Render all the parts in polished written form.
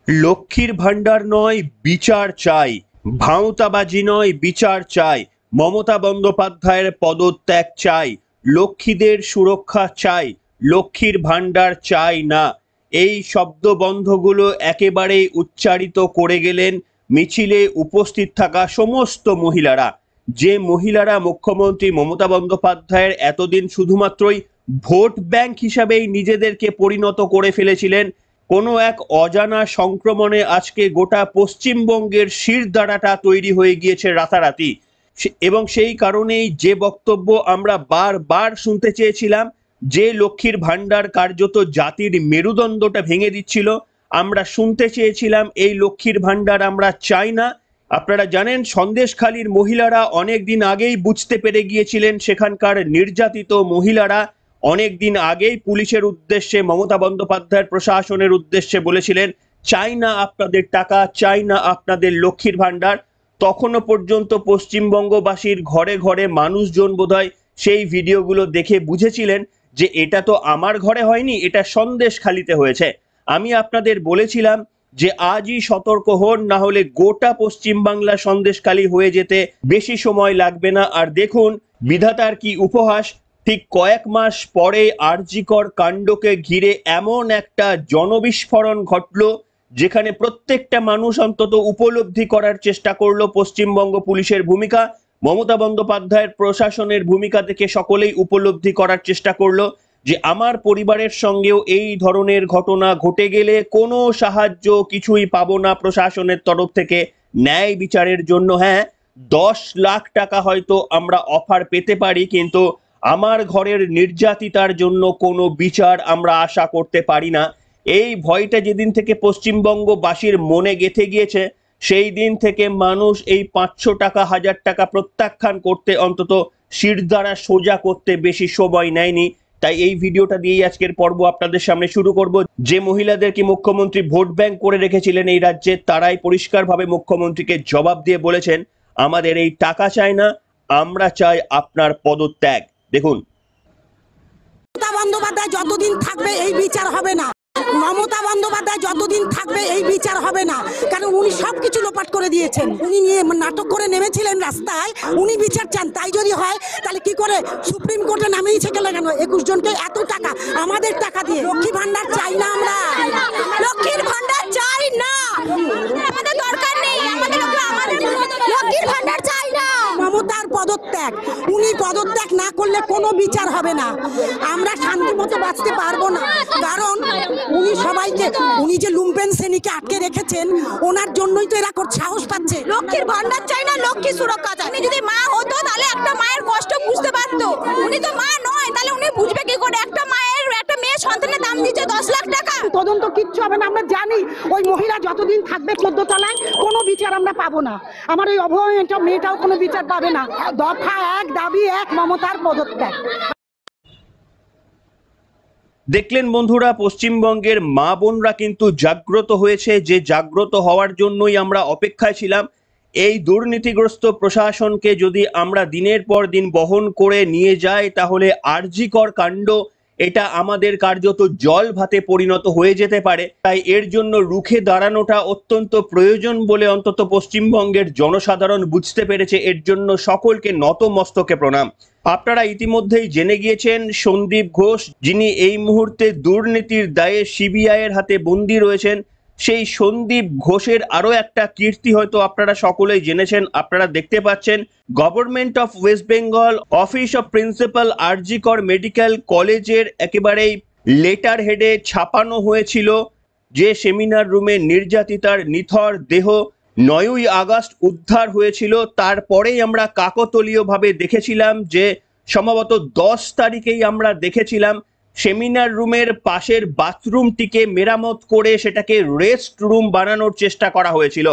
লক্ষ্মীর ভান্ডার নয়, বিচার চাই। ভাঁওতাবাজি নয়, বিচার চাই। মমতা বন্দ্যোপাধ্যায়ের পদত্যাগ চাই। লক্ষ্মীদের সুরক্ষা চাই। লক্ষ্মীর ভান্ডার চাই না। এই শব্দবন্ধগুলো একেবারেই উচ্চারিত করে গেলেন মিছিলে উপস্থিত থাকা সমস্ত মহিলারা। যে মহিলারা মুখ্যমন্ত্রী মমতা বন্দ্যোপাধ্যায়ের এতদিন শুধুমাত্রই ভোট ব্যাংক হিসাবেই নিজেদেরকে পরিণত করে ফেলেছিলেন, কোনো এক অজানা সংক্রমণে আজকে গোটা পশ্চিমবঙ্গের শিরদাঁড়াটা তৈরি হয়ে গিয়েছে রাতারাতি। এবং সেই কারণেই যে বক্তব্য আমরা বারবার শুনতে চেয়েছিলাম, যে লক্ষ্মীর ভান্ডার কার্যত জাতির মেরুদণ্ডটা ভেঙে দিচ্ছিল, আমরা শুনতে চেয়েছিলাম এই লক্ষ্মীর ভান্ডার আমরা চাই না। আপনারা জানেন, সন্দেশখালীর মহিলারা অনেক দিন আগেই বুঝতে পেরে গিয়েছিলেন, সেখানকার নির্যাতিত মহিলারা অনেক দিন আগেই পুলিশের উদ্দেশ্যে, মমতা বন্দ্যোপাধ্যায়ের প্রশাসনের উদ্দেশ্যে বলেছিলেন, চাই না আপনাদের টাকা, চাই না আপনাদের লক্ষ্মীর ভান্ডার। তখনও পর্যন্ত পশ্চিমবঙ্গবাসীর ঘরে ঘরে মানুষজন বোধহয় সেই ভিডিওগুলো দেখে বুঝেছিলেন যে এটা তো আমার ঘরে হয়নি, এটা সন্দেশখালীতে হয়েছে। আমি আপনাদের বলেছিলাম যে আজই সতর্ক হন, না হলে গোটা পশ্চিমবাংলা সন্দেশখালী হয়ে যেতে বেশি সময় লাগবে না। আর দেখুন বিধাতার কি উপহাস, ঠিক কয়েক মাস পরে আরজিকর কাণ্ডকে ঘিরে এমন একটা জনবিস্ফোরণ ঘটল, যেখানে প্রত্যেকটা মানুষ অন্তত উপলব্ধি করার চেষ্টা করলো পশ্চিমবঙ্গ পুলিশের ভূমিকা, মমতা বন্দ্যোপাধ্যায়ের প্রশাসনের ভূমিকা থেকে সকলেই উপলব্ধি করার চেষ্টা করলো যে আমার পরিবারের সঙ্গেও এই ধরনের ঘটনা ঘটে গেলে কোনো সাহায্য কিছুই পাবো না প্রশাসনের তরফ থেকে ন্যায় বিচারের জন্য। হ্যাঁ, 10 লাখ টাকা হয়তো আমরা অফার পেতে পারি, কিন্তু আমার ঘরের নির্যাতিতার জন্য কোনো বিচার আমরা আশা করতে পারি না। এই ভয়টা যেদিন থেকে পশ্চিমবঙ্গবাসীর মনে গেঁথে গিয়েছে, সেই দিন থেকে মানুষ এই 500 টাকা 1000 টাকা প্রত্যাখ্যান করতে, অন্তত শিরদাঁড়া সোজা করতে বেশি সময় নেয়নি। তাই এই ভিডিওটা দিয়েই আজকের পর্ব আপনাদের সামনে শুরু করব। যে মহিলাদেরকে মুখ্যমন্ত্রী ভোট ব্যাংক করে রেখেছিলেন এই রাজ্যে, তারাই পরিষ্কারভাবে মুখ্যমন্ত্রীকে জবাব দিয়ে বলেছেন, আমাদের এই টাকা চাই না, আমরা চাই আপনার পদত্যাগ। দেখুন, মমতা বন্দ্যোপাধ্যায় যতদিন থাকবে এই বিচার হবে না। মমতা বন্দ্যোপাধ্যায় যতদিন থাকবে এই বিচার হবে না, কারণ উনি সবকিছু লোপাট করে দিয়েছেন। উনি নিয়ে নাটক করে নেমেছিলেন রাস্তায়, উনি বিচার চান। তাই যদি হয় তাহলে কি করে সুপ্রিম কোর্টে নামিয়েছে কেন? 21 জনকে এত টাকা আমাদের টাকা দিয়ে। লক্ষ্মী ভান্ডার চাই না, আমরা লক্ষ্মীর ভান্ডার চাই না, আমাদের দরকার নেই, আমাদের লক্ষ্মীর ভান্ডার চাই না। মমতার পদত্যাগ, উনি পদত্যাগ না করলে কোনো বিচার হবে না, আমরা শান্তি মতো বাঁচতে পারবো না। কারণ উনি সবাইকে, উনি যে লুম্পেন শ্রেণীকে আটকে রেখেছেন, ওনার জন্যই তো এরা সাহস পাচ্ছে। লক্ষ্মীর ভান্ডার চাই না, লক্ষ্মী সুরক্ষা চাই। উনি যদি মা হতো তাহলে একটা মায়ের কষ্ট বুঝতে পারতো। উনি তো মা নয়, তাহলে উনি বুঝবে কি করে? একটা মায়ের, একটা মেয়ে সন্তানের দাম দিচ্ছে 10 লাখ টাকা। তদন্ত কিচ্ছু হবে না, আমরা জানি ওই মহিলা যতদিন থাকবে 14 তলায় কোনো বিচার আমরা পাবো না। আমার ওই অভয়া মেয়েটাও কোনো বিচার পাবে না। দফা 1, দাবি 1, মমতার পদত্যাগ। দেখলেন বন্ধুরা, পশ্চিমবঙ্গের মা বোনরা কিন্তু জাগ্রত হয়েছে। যে জাগ্রত হওয়ার জন্যই আমরা অপেক্ষায় ছিলাম। এই দুর্নীতিগ্রস্ত প্রশাসনকে যদি আমরা দিনের পর দিন বহন করে নিয়ে যাই, তাহলে আরজিকর কাণ্ড এটা আমাদের কার্যত জল ভাতে পরিণত হয়ে যেতে পারে। তাই এর জন্য রুখে দাঁড়ানোটা অত্যন্ত প্রয়োজন বলে অন্তত পশ্চিমবঙ্গের জনসাধারণ বুঝতে পেরেছে। এর জন্য সকলকে নতমস্তকে প্রণাম। আপনারা ইতিমধ্যেই জেনে গিয়েছেন, সন্দীপ ঘোষ, যিনি এই মুহূর্তে দুর্নীতির দায়ে সিবিআই এর হাতে বন্দী রয়েছেন, সেই সন্দীপ ঘোষের আরো একটা কীর্তি হয়তো আপনারা সকলেই জেনেছেন। আপনারা দেখতে পাচ্ছেন, government of West Bengal office of principal RG Kar medical কলেজের একেবারেই লেটার হেডে ছাপানো হয়েছিল যে সেমিনার রুমে নির্যাতিতার নিথর দেহ 9ই আগস্ট উদ্ধার হয়েছিল। তারপরেই আমরা কাকতালীয়ভাবে দেখেছিলাম যে সম্ভবত 10 তারিখেই আমরা দেখেছিলাম সেমিনার রুমের পাশের বাথরুমটিকে মেরামত করে সেটাকে রেস্ট রুম বানানোর চেষ্টা করা হয়েছিল।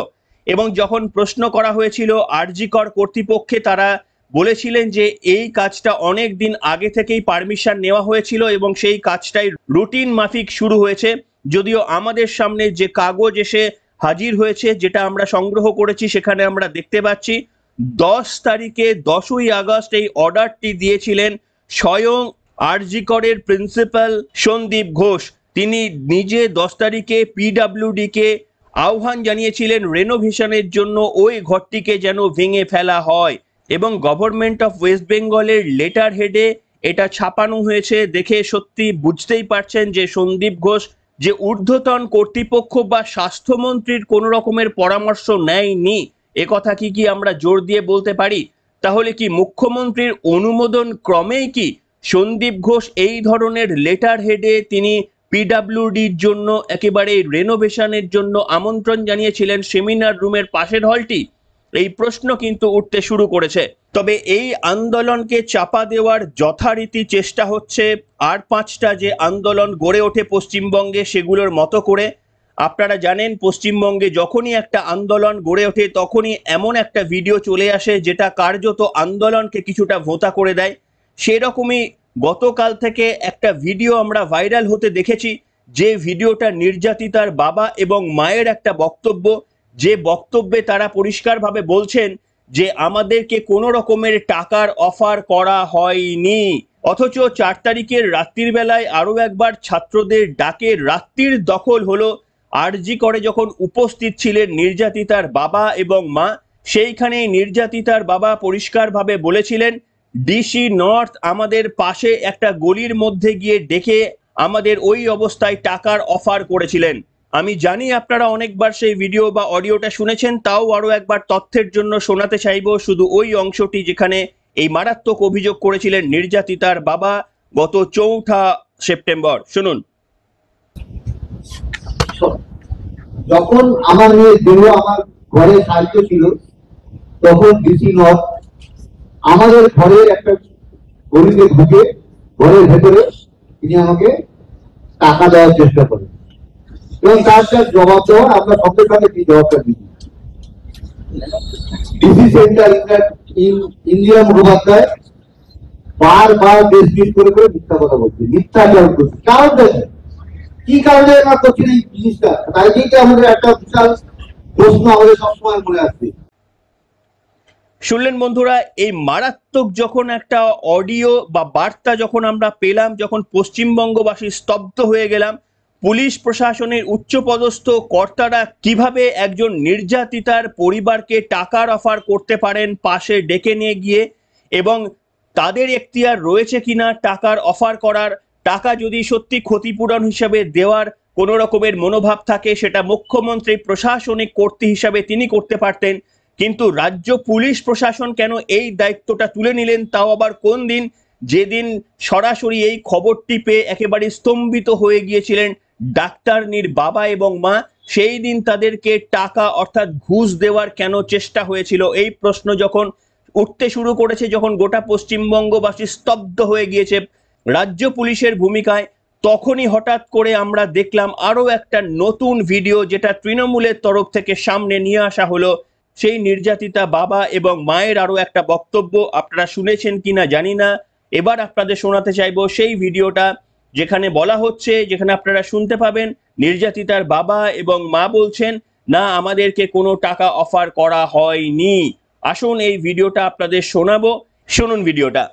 এবং যখন প্রশ্ন করা হয়েছিল আরজিকর কর্তৃপক্ষে, তারা বলেছিলেন যে এই কাজটা অনেক দিন আগে থেকেই পারমিশন নেওয়া হয়েছিল এবং সেই কাজটাই রুটিন মাফিক শুরু হয়েছে। যদিও আমাদের সামনে যে কাগজ এসে হাজির হয়েছে, যেটা আমরা সংগ্রহ করেছি, সেখানে আমরা দেখতে পাচ্ছি 10 তারিখে 10ই আগস্ট এই অর্ডারটি দিয়েছিলেন স্বয়ং আরজিকরের প্রিন্সিপাল সন্দীপ ঘোষ। তিনি নিজে 10 তারিখে পিডব্লিউডি কে আহ্বান জানিয়েছিলেন রেনোভেশনের জন্য ওই ঘরটিকে যেন ভেঙে ফেলা হয় এবং গভর্নমেন্ট অফ ওয়েস্ট বেঙ্গলের লেটার হেডে এটা ছাপানো হয়েছে। দেখে সত্যি বুঝতেই পারছেন যে সন্দীপ ঘোষ যে ঊর্ধ্বতন কর্তৃপক্ষ বা স্বাস্থ্যমন্ত্রীর কোনো রকমের পরামর্শ নেয়নি, একথা কি আমরা জোর দিয়ে বলতে পারি? তাহলে কি মুখ্যমন্ত্রীর অনুমোদন ক্রমেই কি সন্দীপ ঘোষ এই ধরনের লেটার হেডে তিনি পিডাব্লিউডির জন্য একেবারে রেনোভেশনের জন্য আমন্ত্রণ জানিয়েছিলেন সেমিনার রুমের পাশের হলটি? এই প্রশ্ন কিন্তু উঠতে শুরু করেছে। তবে এই আন্দোলনকে চাপা দেওয়ার যথারীতি চেষ্টা হচ্ছে আর 5টা যে আন্দোলন গড়ে ওঠে পশ্চিমবঙ্গে সেগুলোর মতো করে। আপনারা জানেন পশ্চিমবঙ্গে যখনই একটা আন্দোলন গড়ে ওঠে তখনই এমন একটা ভিডিও চলে আসে যেটা কার্যত আন্দোলনকে কিছুটা ভোঁতা করে দেয়। সেরকমই গতকাল থেকে একটা ভিডিও আমরা ভাইরাল হতে দেখেছি, যে ভিডিওটা নির্যাতিতার বাবা এবং মায়ের একটা বক্তব্য, যে বক্তব্যে তারা পরিষ্কারভাবে বলছেন যে আমাদেরকে কোনো রকমের টাকার অফার করা হয়নি। অথচ 4 তারিখের রাত্রির বেলায় আরো একবার ছাত্রদের ডাকে রাত্রির দখল হলো। আরজি করে যখন উপস্থিত ছিলেন নির্যাতিতার বাবা এবং মা, সেইখানেই নির্যাতিতার বাবা পরিষ্কারভাবে বলেছিলেন ডিসি নর্থ আমাদের পাশে একটা গলির মধ্যে গিয়ে ডেকে আমাদের ওই অবস্থায় টাকার অফার করেছিলেন। আমি জানি আপনারা অনেকবার সেই ভিডিও বা অডিওটা শুনেছেন, তাও আরো একবার তথ্যের জন্য শোনাতে চাইবো শুধু ওই অংশটি যেখানে এই মারাত্মক অভিযোগ করেছিলেন নির্যাতিতার বাবা গত 4 সেপ্টেম্বর। শুনুন। যখন আমার মেয়ে দেহ আমার ঘরে সাহায্য ছিল তখন ডিসি নর্থ আমাদের ঘরের একটা গলিতে ঢুকে ঘরের ভেতরে তিনি আমাকে টাকা দেওয়ার চেষ্টা করেন এবং তার জবাব দেওয়ার আমরা সঙ্গে সঙ্গে কি জবাবটা দিই। ডিসি সেন্টার ইন্দিরা মুখোপাধ্যায় বারবার দেশ করে মিথ্যা কথা বলছে, মিথ্যাচারণ করছে। কারণটা কি কারণে আমরা করছি এই জিনিসটা, তাই কিন্তু আমাদের একটা বিশাল প্রশ্ন আমাদের সবসময় মনে আসছে। শুনলেন বন্ধুরা, এই মারাত্মক যখন একটা অডিও বা বার্তা যখন আমরা পেলাম, যখন পশ্চিমবঙ্গবাসী স্তব্ধ হয়ে গেলাম, পুলিশ প্রশাসনের উচ্চপদস্থ কর্তারা কিভাবে একজন নির্যাতিতার পরিবারকে টাকার অফার করতে পারেন পাশে ডেকে নিয়ে গিয়ে, এবং তাদের এখতিয়ার রয়েছে কিনা টাকার অফার করার, টাকা যদি সত্যি ক্ষতিপূরণ হিসাবে দেওয়ার কোনো রকমের মনোভাব থাকে সেটা মুখ্যমন্ত্রী প্রশাসনিক কর্তৃ হিসাবে তিনি করতে পারতেন। কিন্তু রাজ্য পুলিশ প্রশাসন কেন এই দায়িত্বটা তুলে নিলেন, তাও আবার কোন দিন, যেদিন সরাসরি এই খবরটি পেয়ে একেবারে স্তম্ভিত হয়ে গিয়েছিলেন ডাক্তারনির বাবা এবং মা। সেই দিন তাদেরকে টাকা অর্থাৎ ঘুষ দেওয়ার কেন চেষ্টা হয়েছিল, এই প্রশ্ন যখন উঠতে শুরু করেছে, যখন গোটা পশ্চিমবঙ্গবাসী স্তব্ধ হয়ে গিয়েছে রাজ্য পুলিশের ভূমিকায়, তখনই হঠাৎ করে আমরা দেখলাম আরো একটা নতুন ভিডিও যেটা তৃণমূলের তরফ থেকে সামনে নিয়ে আসা হলো। সেই নির্যাতিতা বাবা এবং মায়ের আরো একটা বক্তব্য আপনারা শুনেছেন কিনা জানি না, এবার আপনাদের শোনাতে চাইবো সেই ভিডিওটা, যেখানে বলা হচ্ছে, যেখানে আপনারা শুনতে পাবেন নির্যাতিতার বাবা এবং মা বলছেন না আমাদেরকে কোনো টাকা অফার করা হয়নি। আসুন এই ভিডিওটা আপনাদের শোনাবো, শুনুন ভিডিওটা।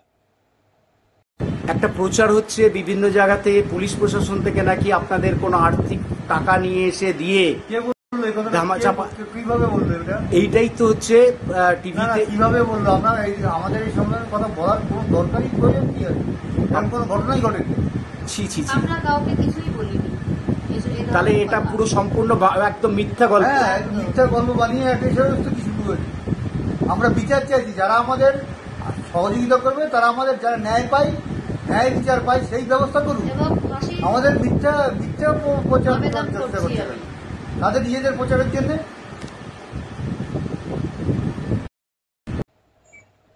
একটা প্রচার হচ্ছে বিভিন্ন জায়গাতে পুলিশ প্রশাসন থেকে নাকি আপনাদের কোনো আর্থিক টাকা নিয়ে এসে দিয়ে ধামাচাপা। কিভাবে বললো এটা? এইটাই তো হচ্ছে টিভিতে কিভাবে বললো? আমরা আমাদের এই সম্মেলনের কথা বলার কোনো দরকারই প্রয়োজন কি আছে? এমন কোনো ঘটনাই ঘটেনি। ছি ছি ছি, আমরা কাউকে কিছুই বলিনি। তাহলে এটা পুরো সম্পূর্ণ একদম মিথ্যা গল্প। হ্যাঁ, মিথ্যা গল্প বানিয়ে একটা সমস্ত কি শুরু হয়েছে। আমরা বিচার চাইছি, যারা আমাদের সহযোগিতা করবে তারা আমাদের যারা ন্যায় পায়, ন্যায় বিচার পায় সেই ব্যবস্থা করুন। আমাদের মিথ্যা প্রচার চেষ্টা করছে তাদের নিজেদের প্রচারের জন্য।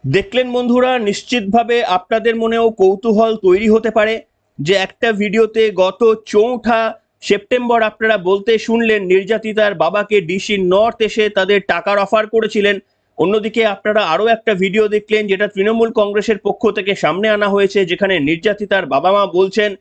দেখলেন বন্ধুরা, নিশ্চিতভাবে আপনাদের মনেও কৌতূহল তৈরি হতে পারে যে একটা ভিডিওতে গত 4 সেপ্টেম্বর আপনারা বলতে শুনলেন নির্যাতিতার বাবাকে ডিসি নর্থ এসে তাদের টাকার অফার করেছিলেন। অন্যদিকে আপনারা আরো একটা ভিডিও দেখলেন যেটা তৃণমূল কংগ্রেসের পক্ষ থেকে সামনে আনা হয়েছে, যেখানে নির্যাতিতার বাবা মা বলছেন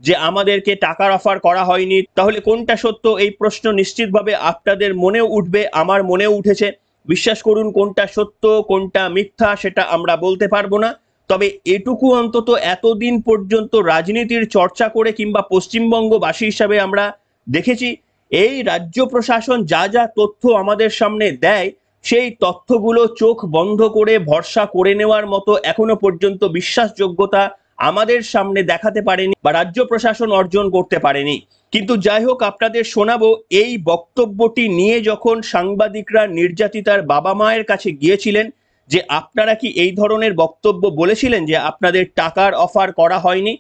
যে আমাদেরকে টাকার অফার করা হয়নি। তাহলে কোনটা সত্য, এই প্রশ্ন নিশ্চিতভাবে আপনাদের মনেও উঠবে, আমার মনেও উঠেছে। বিশ্বাস করুন, কোনটা সত্য কোনটা মিথ্যা সেটা আমরা বলতে পারবো না। তবে এটুকু অন্তত এতদিন পর্যন্ত রাজনীতির চর্চা করে কিংবা পশ্চিমবঙ্গবাসী হিসাবে আমরা দেখেছি এই রাজ্য প্রশাসন যা যা তথ্য আমাদের সামনে দেয় সেই তথ্যগুলো চোখ বন্ধ করে ভরসা করে নেওয়ার মতো এখনো পর্যন্ত বিশ্বাসযোগ্যতা আমাদের সামনে দেখাতে পারেনি বা রাজ্য প্রশাসন অর্জন করতে পারেনি। কিন্তু যাই হোক, আপনাদের শোনাবো এই বক্তব্যটি নিয়ে যখন সাংবাদিকরা নির্যাতিতার বাবা মায়ের কাছে গিয়েছিলেন যে আপনারা কি এই ধরনের বক্তব্য বলেছিলেন যে আপনাদের টাকার অফার করা হয়নি,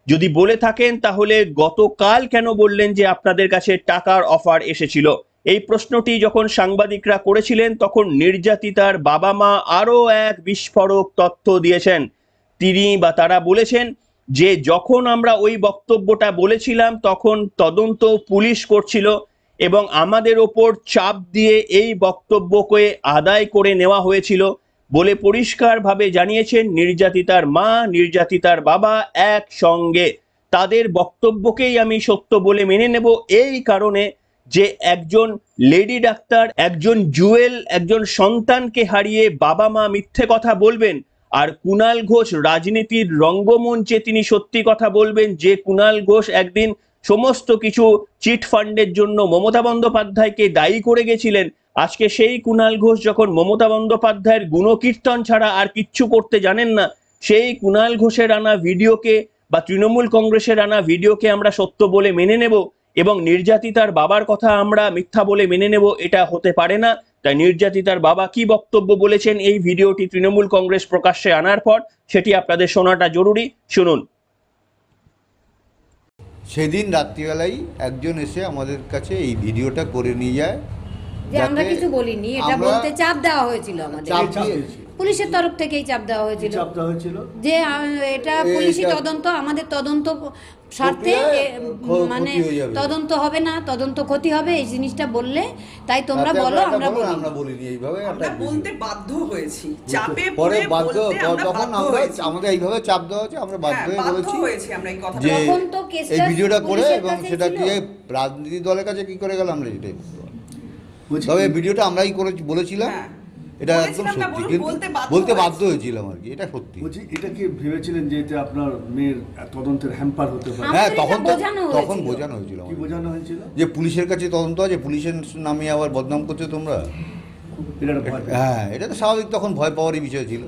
যদি বলে থাকেন তাহলে গতকাল কেন বললেন যে আপনাদের কাছে টাকার অফার এসেছিল। এই প্রশ্নটি যখন সাংবাদিকরা করেছিলেন তখন নির্যাতিতার বাবা মা আরো এক বিস্ফোরক তথ্য দিয়েছেন। তারা বলেছেন যে যখন আমরা ওই বক্তব্যটা বলেছিলাম তখন তদন্ত পুলিশ করছিল এবং আমাদের ওপর চাপ দিয়ে এই বক্তব্যকে আদায় করে নেওয়া হয়েছিল বলে পরিষ্কারভাবে জানিয়েছেন নির্যাতিতার মা, নির্যাতিতার বাবা একসঙ্গে। তাদের বক্তব্যকেই আমি সত্য বলে মেনে নেব এই কারণে যে একজন লেডি ডাক্তার, একজন জুয়েল, একজন সন্তানকে হারিয়ে বাবা মা মিথ্যে কথা বলবেন, আর কুণাল ঘোষ রাজনীতির রঙ্গমঞ্চে তিনি সত্যি কথা বলবেন যে কুণাল ঘোষ একদিন সমস্ত কিছু চিট ফান্ডের জন্য মমতা বন্দ্যোপাধ্যায়কে দায়ী করে গেছিলেন। আজকে সেই কুণাল ঘোষ যখন মমতা বন্দ্যোপাধ্যায়ের গুণকীর্তন ছাড়া আর কিচ্ছু করতে জানেন না, সেই কুণাল ঘোষের আনা ভিডিওকে বা তৃণমূল কংগ্রেসের আনা ভিডিওকে আমরা সত্য বলে মেনে নেব এবং নির্যাতিতার বাবার কথা আমরা মিথ্যা বলে মেনে নেব, এটা হতে পারে না। তাই নির্যাতিতার বাবা কি বক্তব্য বলেছেন এই ভিডিওটি তৃণমূল কংগ্রেস প্রকাশ্যে আনার পর সেটি আপনাদের শোনাটা জরুরি। শুনুন। সেদিন রাত্রিবেলায় একজন এসে আমাদের কাছে এই ভিডিওটা করে নিয়ে যায়, যে আমরা কিছু বলিনি, এটা বলতে চাপ দেওয়া হয়েছিল আমাদের পুলিশের তরফ থেকেই চাপ দেওয়া হয়েছিল যে এটা পুলিশি তদন্ত, আমাদের তদন্ত স্বার্থে মানে তদন্ত হবে না, তদন্ত ক্ষতি হবে, এই জিনিসটা বললে তাই তোমরা বলো। আমরা বলিনি এইভাবে, আমরা বলতে বাধ্য হয়েছি, চাপে পরে বাধ্য, আমরা তখন আমরা আমাদের এইভাবে চাপ দেওয়া হচ্ছে, আমরা বাধ্য হয়ে বলেছি আমরা এই কথা যে তখন তো কেসটা এই ভিডিওটা করে এবং পুলিশের সেটা কাছে দিয়ে রাজনীতি দলের কাছে কি করে গেলাম আমরা এটাই। তবে ভিডিওটা আমরাই করে বলেছিলাম, এটা একদম সত্যি, কিন্তু বলতে বাধ্য হয়েছিলাম আর কি, এটা সত্যি। এটা কি ভেবেছিলেন যে এটা আপনার মেয়ের তদন্তের হ্যাম্পার হতে পারে? হ্যাঁ, তখন বোঝানো হয়েছিল। কি বোঝানো হয়েছিল? যে পুলিশের কাছে তদন্ত আছে, পুলিশের নামে আবার বদনাম করছো তোমরা। হ্যাঁ, এটা তো স্বাভাবিক, তখন ভয় পাওয়ারই বিষয় ছিল।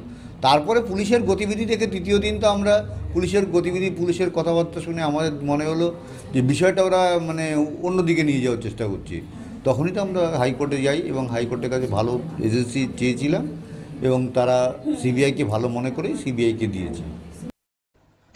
তারপরে পুলিশের গতিবিধি দেখে তৃতীয় দিন তো আমরা পুলিশের গতিবিধি, পুলিশের কথাবার্তা শুনে আমাদের মনে হলো যে বিষয়টা ওরা মানে অন্যদিকে নিয়ে যাওয়ার চেষ্টা করছে। তখনই তো আমরা হাইকোর্টে যাই এবং হাইকোর্টের কাছে ভালো এজেন্সি চেয়েছিলাম এবং তারা সিবিআইকে ভালো মনে করে সিবিআইকে দিয়েছে।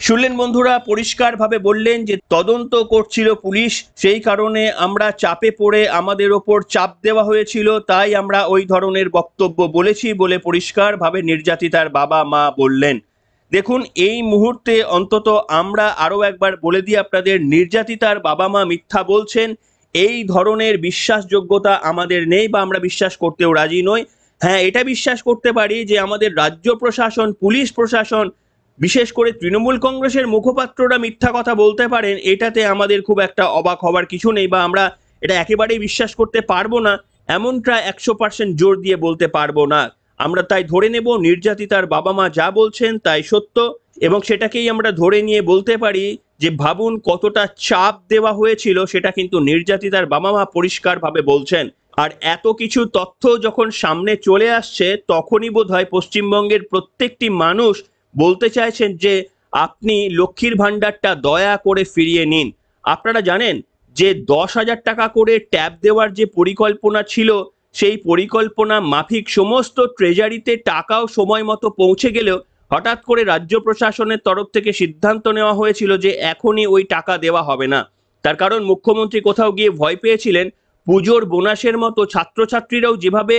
শুনলেন বন্ধুরা, পরিষ্কারভাবে বললেন যে তদন্ত করছিল পুলিশ, সেই কারণে আমরা চাপে পড়ে আমাদের ওপর চাপ দেওয়া হয়েছিল, তাই আমরা ওই ধরনের বক্তব্য বলেছি বলে পরিষ্কারভাবে নির্যাতিতার বাবা মা বললেন। দেখুন, এই মুহূর্তে অন্তত আমরা আরো একবার বলে দিই আপনাদের, নির্যাতিতার বাবা মা মিথ্যা বলছেন, এই ধরনের বিশ্বাসযোগ্যতা আমাদের নেই বা আমরা বিশ্বাস করতেও রাজি নই। হ্যাঁ, এটা বিশ্বাস করতে পারি যে আমাদের রাজ্য প্রশাসন, পুলিশ প্রশাসন, বিশেষ করে তৃণমূল কংগ্রেসের মুখপাত্ররা মিথ্যা কথা বলতে পারেন, এটাতে আমাদের খুব একটা অবাক হবার কিছু নেই বা আমরা এটা একেবারেই বিশ্বাস করতে পারবো না এমনটা 100% জোর দিয়ে বলতে পারবো না। আমরা তাই ধরে নেব নির্যাতিতার বাবা মা যা বলছেন তাই সত্য এবং সেটাকেই আমরা ধরে নিয়ে বলতে পারি যে ভাবুন কতটা চাপ দেওয়া হয়েছিল, সেটা কিন্তু নির্যাতিতার বাবা মা পরিষ্কারভাবে বলছেন। আর এত কিছু তথ্য যখন সামনে চলে আসছে তখনই বোধহয় পশ্চিমবঙ্গের প্রত্যেকটি মানুষ বলতে চাইছেন যে আপনি লক্ষ্মীর ভাণ্ডারটা দয়া করে ফিরিয়ে নিন। আপনারা জানেন যে 10,000 টাকা করে ট্যাব দেওয়ার যে পরিকল্পনা ছিল, সেই পরিকল্পনা মাফিক সমস্ত ট্রেজারিতে টাকাও সময় মতো পৌঁছে গেলেও হঠাৎ করে রাজ্য প্রশাসনের তরফ থেকে সিদ্ধান্ত নেওয়া হয়েছিল যে এখনই ওই টাকা দেওয়া হবে না। তার কারণ মুখ্যমন্ত্রী কোথাও গিয়ে ভয় পেয়েছিলেন পুজোর বোনাসের মতো ছাত্রছাত্রীরাও যেভাবে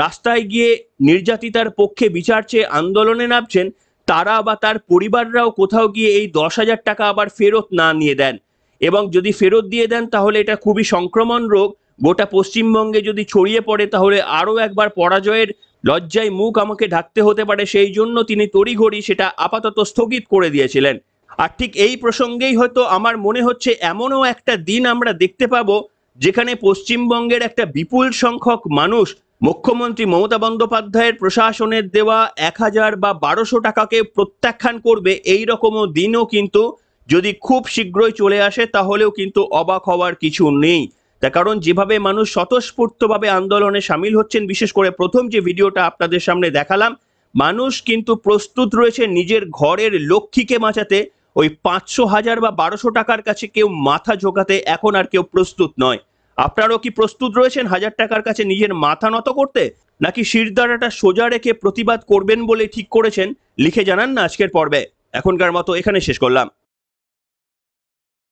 রাস্তায় গিয়ে নির্যাতিতার পক্ষে বিচার চেয়ে আন্দোলনে নামছেন, তারা বা তার পরিবাররাও কোথাও গিয়ে এই 10,000 টাকা আবার ফেরত না নিয়ে দেন, এবং যদি ফেরত দিয়ে দেন তাহলে এটা খুবই সংক্রমণ রোগ, গোটা পশ্চিমবঙ্গে যদি ছড়িয়ে পড়ে তাহলে আরও একবার পরাজয়ের লজ্জায় মুখ আমাকে ঢাকতে হতে পারে। সেই জন্য তিনি তড়িঘড়ি সেটা আপাতত স্থগিত করে দিয়েছিলেন। আর ঠিক এই প্রসঙ্গেই হয়তো আমার মনে হচ্ছে এমনও একটা দিন আমরা দেখতে পাবো যেখানে পশ্চিমবঙ্গের একটা বিপুল সংখ্যক মানুষ মুখ্যমন্ত্রী মমতা বন্দ্যোপাধ্যায়ের প্রশাসনের দেওয়া 1,000 বা 1,200 টাকাকে প্রত্যাখ্যান করবে। এই রকমও দিনও কিন্তু যদি খুব শীঘ্রই চলে আসে তাহলেও কিন্তু অবাক হওয়ার কিছু নেই। তার কারণ যেভাবে মানুষ স্বতঃস্ফূর্তভাবে আন্দোলনে সামিল হচ্ছেন, বিশেষ করে প্রথম যে ভিডিওটা আপনাদের সামনে দেখালাম, মানুষ কিন্তু প্রস্তুত রয়েছে নিজের ঘরের লক্ষ্মীকে বাঁচাতে। ওই 500, 1000 বা 1200 টাকার কাছে কেউ মাথা ঝোঁকাতে এখন আর কেউ প্রস্তুত নয়। আপনারাও কি প্রস্তুত রয়েছেন 1000 টাকার কাছে নিজের মাথা নত করতে, নাকি শিরদাঁড়াটা সোজা রেখে প্রতিবাদ করবেন বলে ঠিক করেছেন? লিখে জানান না আজকের পর্বে। এখনকার মতো এখানে শেষ করলাম।